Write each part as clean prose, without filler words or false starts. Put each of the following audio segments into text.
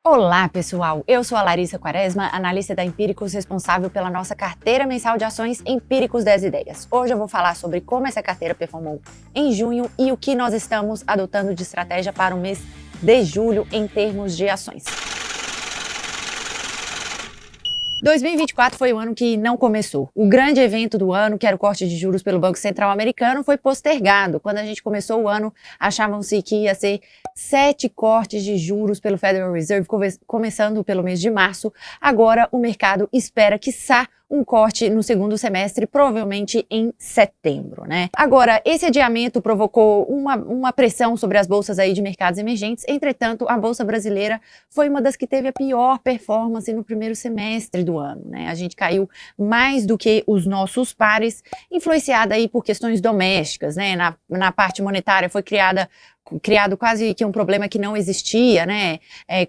Olá, pessoal! Eu sou a Larissa Quaresma, analista da Empíricos, responsável pela nossa carteira mensal de ações Empíricos 10 Ideias. Hoje eu vou falar sobre como essa carteira performou em junho e o que nós estamos adotando de estratégia para o mês de julho em termos de ações. 2024 foi o ano que não começou. O grande evento do ano, que era o corte de juros pelo Banco Central americano, foi postergado. Quando a gente começou o ano, achavam-se que ia ser 7 cortes de juros pelo Federal Reserve, começando pelo mês de março. Agora, o mercado espera, quiçá, um corte no segundo semestre, provavelmente em setembro, né? Agora, esse adiamento provocou uma pressão sobre as bolsas aí de mercados emergentes. Entretanto, a bolsa brasileira foi uma das que teve a pior performance no primeiro semestre do ano, né? A gente caiu mais do que os nossos pares, influenciada aí por questões domésticas, né? Na parte monetária foi criado quase que um problema que não existia, né?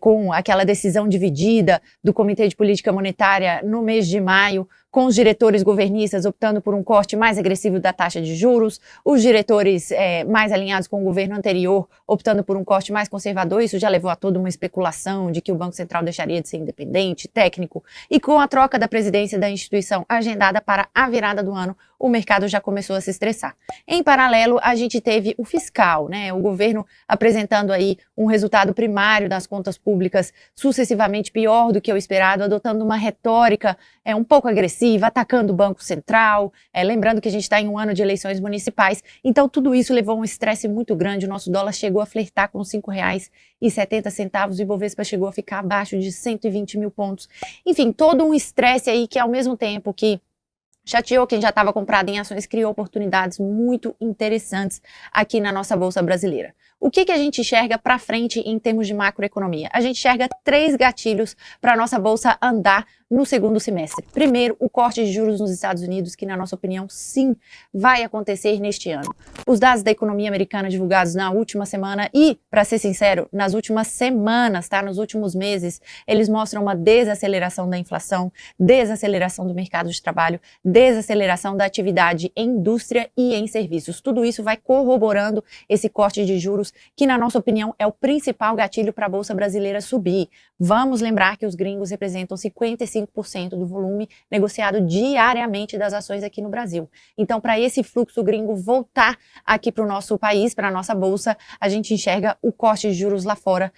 Com aquela decisão dividida do Comitê de Política Monetária no mês de maio, com os diretores governistas optando por um corte mais agressivo da taxa de juros, os diretores mais alinhados com o governo anterior optando por um corte mais conservador. Isso já levou a toda uma especulação de que o Banco Central deixaria de ser independente, técnico, e com a troca da presidência da instituição agendada para a virada do ano, o mercado já começou a se estressar. Em paralelo, a gente teve o fiscal, né? O governo apresentando aí um resultado primário das contas públicas sucessivamente pior do que o esperado, adotando uma retórica um pouco agressiva, atacando o Banco Central, lembrando que a gente está em um ano de eleições municipais. Então tudo isso levou a um estresse muito grande. O nosso dólar chegou a flertar com R$ 5,70, o Ibovespa chegou a ficar abaixo de 120 mil pontos. Enfim, todo um estresse aí que, ao mesmo tempo que chateou quem já estava comprado em ações, criou oportunidades muito interessantes aqui na nossa Bolsa Brasileira. O que a gente enxerga para frente em termos de macroeconomia? A gente enxerga 3 gatilhos para a nossa Bolsa andar no segundo semestre. Primeiro, o corte de juros nos Estados Unidos, que na nossa opinião, sim, vai acontecer neste ano. Os dados da economia americana divulgados na última semana e, para ser sincero, nas últimas semanas, tá? Nos últimos meses, eles mostram uma desaceleração da inflação, desaceleração do mercado de trabalho, desaceleração da atividade em indústria e em serviços. Tudo isso vai corroborando esse corte de juros, que na nossa opinião é o principal gatilho para a Bolsa Brasileira subir. Vamos lembrar que os gringos representam 55% do volume negociado diariamente das ações aqui no Brasil. Então, para esse fluxo gringo voltar aqui para o nosso país, para a nossa Bolsa, a gente enxerga o corte de juros lá fora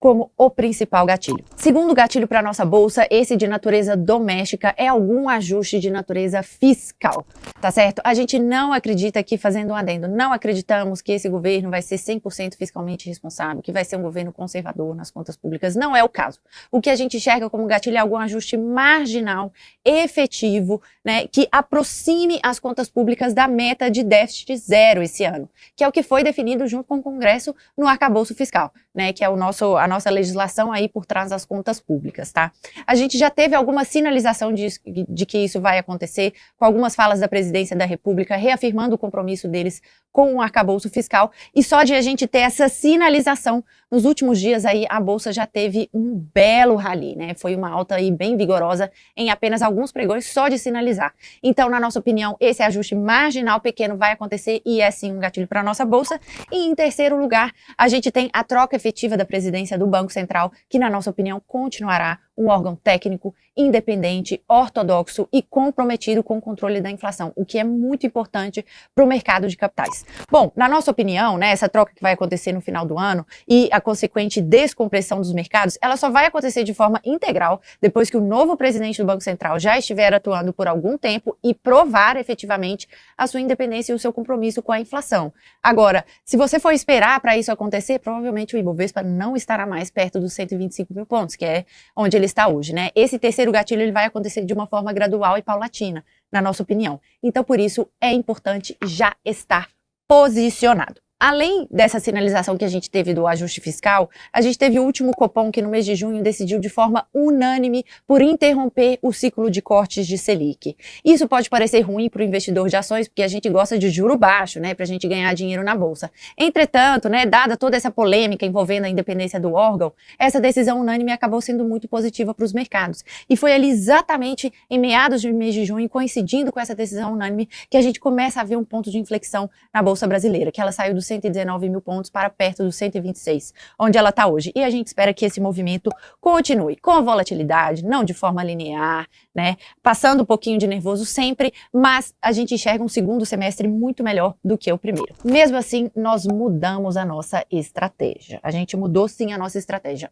como o principal gatilho. Segundo gatilho para a nossa bolsa, esse de natureza doméstica, é algum ajuste de natureza fiscal, tá certo? A gente não acredita aqui, fazendo um adendo, não acreditamos que esse governo vai ser 100% fiscalmente responsável, que vai ser um governo conservador nas contas públicas, não é o caso. O que a gente enxerga como gatilho é algum ajuste marginal, efetivo, né, que aproxime as contas públicas da meta de déficit zero esse ano, que é o que foi definido junto com o Congresso no arcabouço fiscal, né, que é a nossa legislação aí por trás das contas públicas, tá? A gente já teve alguma sinalização de que isso vai acontecer, com algumas falas da Presidência da República reafirmando o compromisso deles com o arcabouço fiscal, e só de a gente ter essa sinalização, nos últimos dias aí a Bolsa já teve um belo rally, né? Foi uma alta aí bem vigorosa em apenas alguns pregões só de sinalizar. Então, na nossa opinião, esse ajuste marginal pequeno vai acontecer e é sim um gatilho para a nossa Bolsa. E em terceiro lugar, a gente tem a troca efetiva da presidência do Banco Central, que na nossa opinião continuará um órgão técnico, independente, ortodoxo e comprometido com o controle da inflação, o que é muito importante para o mercado de capitais. Bom, na nossa opinião, né, essa troca que vai acontecer no final do ano e a consequente descompressão dos mercados, ela só vai acontecer de forma integral depois que o novo presidente do Banco Central já estiver atuando por algum tempo e provar efetivamente a sua independência e o seu compromisso com a inflação. Agora, se você for esperar para isso acontecer, provavelmente o Ibovespa não estará mais perto dos 125 mil pontos, que é onde ele está hoje, né? Esse terceiro gatilho ele vai acontecer de uma forma gradual e paulatina, na nossa opinião. Então, por isso, é importante já estar posicionado. Além dessa sinalização que a gente teve do ajuste fiscal, a gente teve o último Copom que no mês de junho decidiu de forma unânime por interromper o ciclo de cortes de Selic. Isso pode parecer ruim para o investidor de ações, porque a gente gosta de juro baixo, né, para a gente ganhar dinheiro na bolsa. Entretanto, né, dada toda essa polêmica envolvendo a independência do órgão, essa decisão unânime acabou sendo muito positiva para os mercados. E foi ali exatamente em meados do mês de junho, coincidindo com essa decisão unânime, que a gente começa a ver um ponto de inflexão na bolsa brasileira, que ela saiu dos 119 mil pontos para perto dos 126, onde ela está hoje. E a gente espera que esse movimento continue com a volatilidade, não de forma linear, né? Passando um pouquinho de nervoso sempre, mas a gente enxerga um segundo semestre muito melhor do que o primeiro. Mesmo assim, nós mudamos a nossa estratégia. A gente mudou sim a nossa estratégia.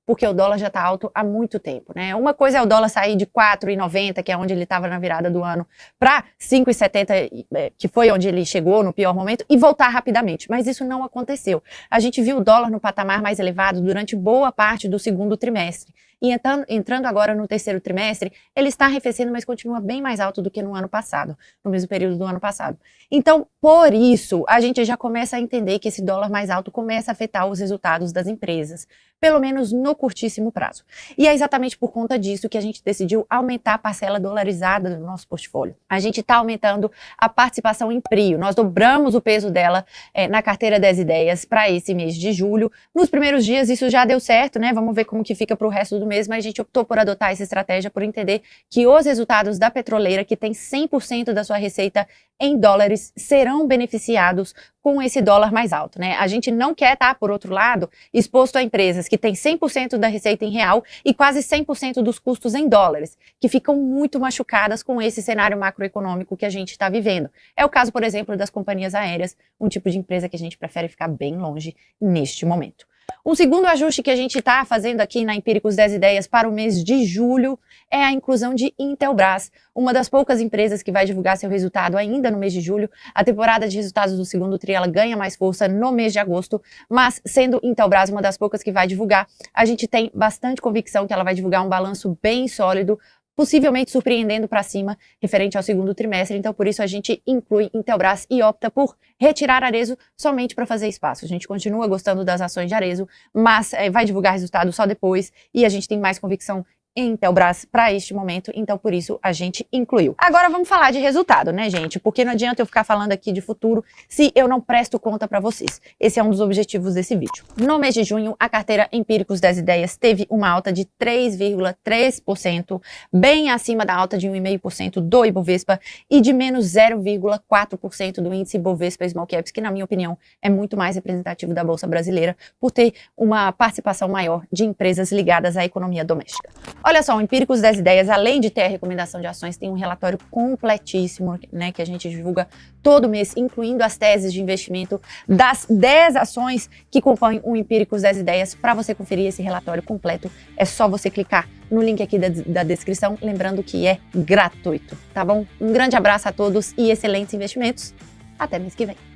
Porque o dólar já está alto há muito tempo, né? Uma coisa é o dólar sair de 4,90, que é onde ele estava na virada do ano, para 5,70, que foi onde ele chegou no pior momento, e voltar rapidamente. Mas isso não aconteceu. A gente viu o dólar no patamar mais elevado durante boa parte do segundo trimestre. E entrando agora no terceiro trimestre, ele está arrefecendo, mas continua bem mais alto do que no ano passado, no mesmo período do ano passado. Então, por isso, a gente já começa a entender que esse dólar mais alto começa a afetar os resultados das empresas, pelo menos no curtíssimo prazo. E é exatamente por conta disso que a gente decidiu aumentar a parcela dolarizada do nosso portfólio. A gente está aumentando a participação em PRIO. Nós dobramos o peso dela na carteira 10 ideias para esse mês de julho. Nos primeiros dias isso já deu certo, né? Vamos ver como que fica para o resto do mês, mas a gente optou por adotar essa estratégia por entender que os resultados da petroleira, que tem 100% da sua receita em dólares, serão beneficiados com esse dólar mais alto, né? A gente não quer estar, por outro lado, exposto a empresas que têm 100% da receita em real e quase 100% dos custos em dólares, que ficam muito machucadas com esse cenário macroeconômico que a gente está vivendo. É o caso, por exemplo, das companhias aéreas, um tipo de empresa que a gente prefere ficar bem longe neste momento. Um segundo ajuste que a gente está fazendo aqui na Empíricos 10 Ideias para o mês de julho é a inclusão de Intelbras, uma das poucas empresas que vai divulgar seu resultado ainda no mês de julho. A temporada de resultados do segundo tri ela ganha mais força no mês de agosto, mas sendo Intelbras uma das poucas que vai divulgar, a gente tem bastante convicção que ela vai divulgar um balanço bem sólido, possivelmente surpreendendo para cima referente ao segundo trimestre. Então, por isso, a gente inclui Intelbras e opta por retirar Arezzo somente para fazer espaço. A gente continua gostando das ações de Arezzo, mas vai divulgar resultado só depois e a gente tem mais convicção em Intelbras para este momento, então por isso a gente incluiu. Agora vamos falar de resultado, né, gente? Porque não adianta eu ficar falando aqui de futuro se eu não presto conta para vocês. Esse é um dos objetivos desse vídeo. No mês de junho, a carteira Empíricos 10 Ideias teve uma alta de 3,3%, bem acima da alta de 1,5% do Ibovespa e de menos 0,4% do índice Bovespa Small Caps, que na minha opinião é muito mais representativo da Bolsa Brasileira por ter uma participação maior de empresas ligadas à economia doméstica. Olha só, o Empíricos 10 Ideias, além de ter a recomendação de ações, tem um relatório completíssimo, né, que a gente divulga todo mês, incluindo as teses de investimento das 10 ações que compõem o Empíricos 10 Ideias. Para você conferir esse relatório completo, é só você clicar no link aqui da descrição, lembrando que é gratuito, tá bom? Um grande abraço a todos e excelentes investimentos. Até mês que vem.